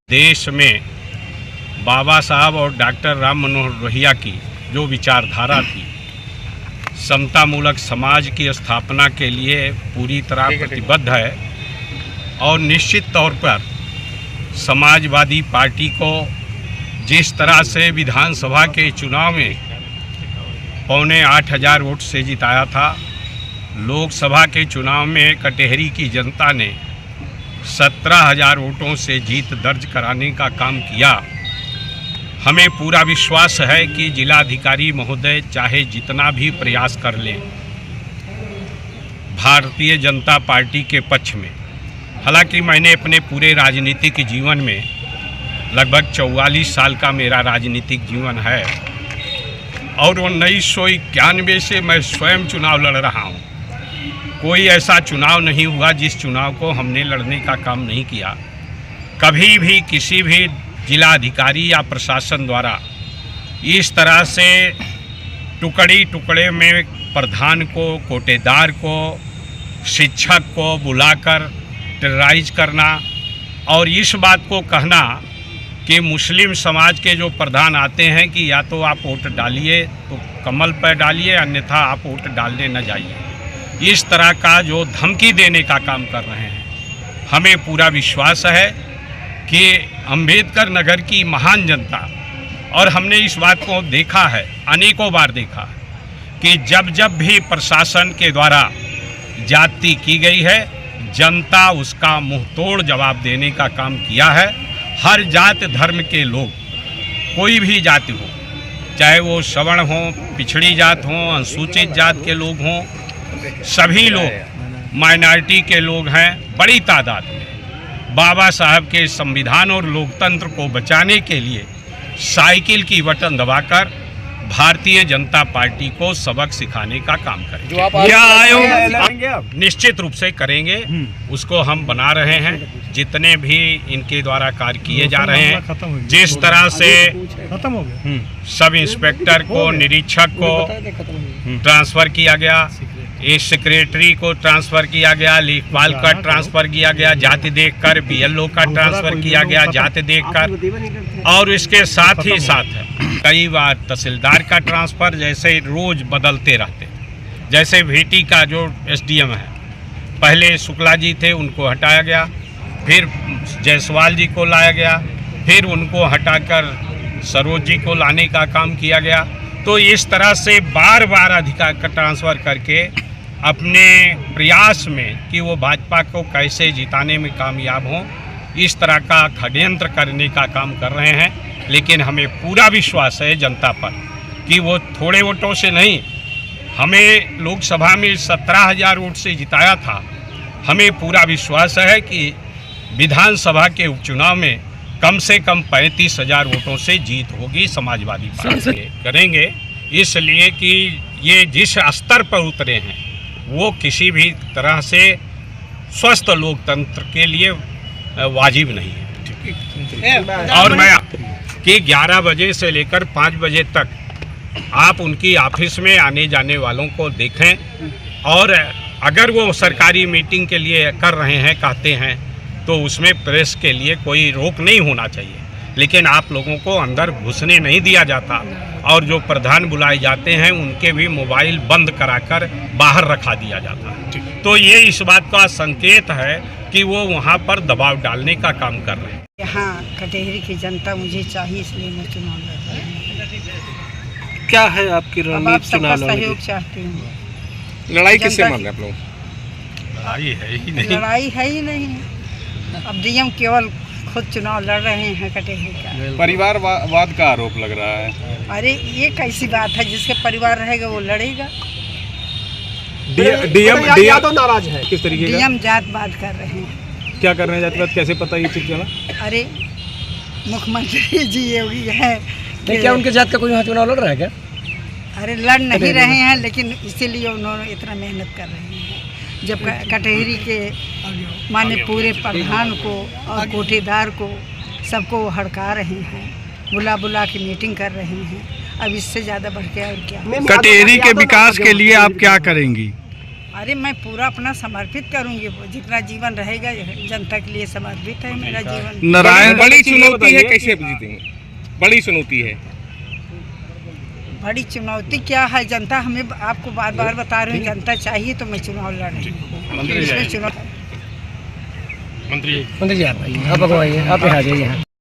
देश में बाबा साहब और डॉक्टर राम मनोहर लोहिया की जो विचारधारा थी, समतामूलक समाज की स्थापना के लिए पूरी तरह प्रतिबद्ध है और निश्चित तौर पर समाजवादी पार्टी को जिस तरह से विधानसभा के चुनाव में 7,800 वोट से जिताया था, लोकसभा के चुनाव में कटेहरी की जनता ने 17,000 वोटों से जीत दर्ज कराने का काम किया। हमें पूरा विश्वास है कि जिलाधिकारी महोदय चाहे जितना भी प्रयास कर लें भारतीय जनता पार्टी के पक्ष में। हालांकि मैंने अपने पूरे राजनीतिक जीवन में लगभग 44 साल का मेरा राजनीतिक जीवन है और 1991 से मैं स्वयं चुनाव लड़ रहा हूं। कोई ऐसा चुनाव नहीं हुआ जिस चुनाव को हमने लड़ने का काम नहीं किया। कभी भी किसी भी जिलाधिकारी या प्रशासन द्वारा इस तरह से टुकड़े में प्रधान को, कोटेदार को, शिक्षक को बुलाकर टेरराइज करना और इस बात को कहना कि मुस्लिम समाज के जो प्रधान आते हैं कि या तो आप वोट डालिए तो कमल पर डालिए, अन्यथा आप वोट डालने न जाइए, इस तरह का जो धमकी देने का काम कर रहे हैं। हमें पूरा विश्वास है कि अंबेडकर नगर की महान जनता, और हमने इस बात को देखा है, अनेकों बार देखा है कि जब भी प्रशासन के द्वारा जाति की गई है, जनता उसका मुंहतोड़ जवाब देने का काम किया है। हर जात धर्म के लोग, कोई भी जाति हो, चाहे वो सवर्ण हो, पिछड़ी जात हो, अनुसूचित जात के लोग हों, सभी लोग माइनॉरिटी के लोग हैं, बड़ी तादाद में बाबा साहब के संविधान और लोकतंत्र को बचाने के लिए साइकिल की बटन दबाकर भारतीय जनता पार्टी को सबक सिखाने का काम करें। क्या आयोग निश्चित रूप से करेंगे, उसको हम बना रहे हैं। जितने भी इनके द्वारा कार्य किए जा रहे हैं, जिस तरह से सब इंस्पेक्टर को, निरीक्षक को ट्रांसफ़र किया गया, एक सेक्रेटरी को ट्रांसफ़र किया गया, लेखपाल का ट्रांसफ़र किया गया जाति देखकर, बीएलओ का ट्रांसफ़र किया गया जाति देखकर, और इसके साथ ही साथ कई बार तहसीलदार का ट्रांसफ़र जैसे रोज़ बदलते रहते। जैसे भेटी का जो एसडीएम है, पहले शुक्ला जी थे, उनको हटाया गया, फिर जायसवाल जी को लाया गया, फिर उनको हटाकर सरोज जी को लाने का काम किया गया। तो इस तरह से बार बार अधिकार का ट्रांसफ़र करके अपने प्रयास में कि वो भाजपा को कैसे जिताने में कामयाब हों, इस तरह का षड्यंत्र करने का काम कर रहे हैं। लेकिन हमें पूरा विश्वास है जनता पर कि वो थोड़े वोटों से नहीं, हमें लोकसभा में 17,000 वोट से जिताया था। हमें पूरा विश्वास है कि विधानसभा के उपचुनाव में कम से कम 35,000 वोटों से जीत होगी समाजवादी पार्टी करेंगे, इसलिए कि ये जिस स्तर पर उतरे हैं वो किसी भी तरह से स्वस्थ लोकतंत्र के लिए वाजिब नहीं है। और मैं कि 11 बजे से लेकर 5 बजे तक आप उनकी ऑफिस में आने जाने वालों को देखें, और अगर वो सरकारी मीटिंग के लिए कर रहे हैं, कहते हैं, तो उसमें प्रेस के लिए कोई रोक नहीं होना चाहिए। लेकिन आप लोगों को अंदर घुसने नहीं दिया जाता, और जो प्रधान बुलाए जाते हैं उनके भी मोबाइल बंद कराकर बाहर रखा दिया जाता है। तो ये इस बात का संकेत है कि वो वहाँ पर दबाव डालने का काम कर रहे हैं। यहाँ कटेहरी की जनता मुझे चाहिए, इसलिए मैं चुनाव लड़ रही हूँ। क्या है आपकी रणनीति चुनाव लड़ने की? सहयोग चाहती हूँ। लड़ाई किससे मान रहे आप लोग? लड़ाई है ही नहीं। लड़ाई है ही नहीं। अब डीएम केवल खुद चुनाव लड़ रहे हैं कटेहरी का। परिवारवाद का आरोप लग रहा है। अरे ये कैसी बात है, जिसके परिवार रहेगा वो लड़ेगा। डीएम तो नाराज है किस तरीके का? डीएम जातवाद कर रहे हैं। क्या कर रहे हैं जातवाद, कैसे पता ये चीज? अरे मुख्यमंत्री जी योगी है, क्या उनके जात का कोई यहाँ चुनाव लड़ रहा है क्या? अरे लड़ नहीं रहे हैं, लेकिन इसीलिए उन्होंने इतना मेहनत कर रहे हैं। जब कटेहरी के माने पूरे प्रधान को और कोटेदार को सबको वो हड़का रहे हैं, बुला के मीटिंग कर रहे हैं। अब इससे ज़्यादा बढ़ के और क्या? कटेहरी के विकास के लिए आप क्या करेंगी? अरे मैं पूरा अपना समर्पित करूंगी, जितना जीवन रहेगा जनता के लिए समर्पित है मेरा जीवन। नारायण बड़ी चुनौती है, कैसे आप जीतेंगे? बड़ी चुनौती है। बड़ी चुनौती क्या है? जनता हमें, आपको बार बार बता रही हूँ, जनता चाहिए तो मैं चुनाव लड़ रही हूँ। मंत्री जी आप आइए, आप अगवाइए, आप यहाँ आ जाइए यहाँ।